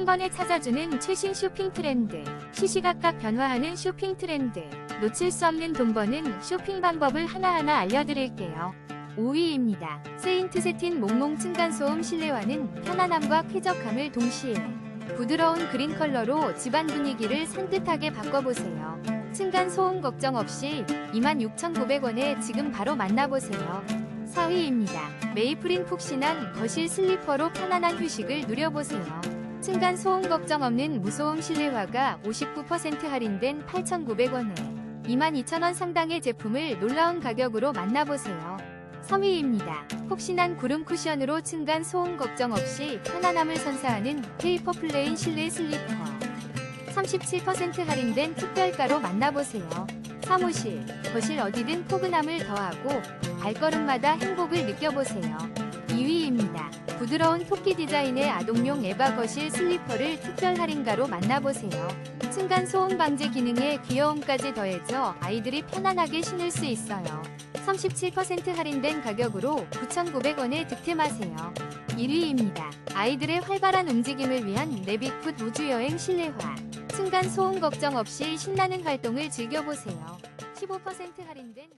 번에 찾아주는 최신 쇼핑 트렌드, 시시각각 변화하는 쇼핑 트렌드, 놓칠 수 없는 돈 버는 쇼핑 방법을 하나하나 알려드릴게요. 5위입니다. 세인트 세틴 몽몽 층간소음 실내화는 편안함과 쾌적함을 동시에 부드러운 그린 컬러로 집안 분위기를 산뜻하게 바꿔보세요. 층간소음 걱정 없이 26,900원에 지금 바로 만나보세요. 4위입니다. 메이플인 푹신한 거실 슬리퍼로 편안한 휴식을 누려보세요. 층간소음 걱정 없는 무소음 실내화가 59% 할인된 8,900원에 22,000원 상당의 제품을 놀라운 가격으로 만나보세요. 3위입니다. 폭신한 구름 쿠션으로 층간 소음 걱정 없이 편안함을 선사하는 페이퍼 플레인 실내 슬리퍼 37% 할인된 특별가로 만나보세요. 사무실, 거실 어디든 포근함을 더하고 발걸음마다 행복을 느껴보세요. 2위입니다. 부드러운 토끼 디자인의 아동용 에바 거실 슬리퍼를 특별 할인가로 만나보세요. 층간 소음 방지 기능에 귀여움까지 더해져 아이들이 편안하게 신을 수 있어요. 37% 할인된 가격으로 9,900원에 득템하세요. 1위입니다. 아이들의 활발한 움직임을 위한 네비풋 우주여행 실내화. 층간 소음 걱정 없이 신나는 활동을 즐겨보세요. 15% 할인된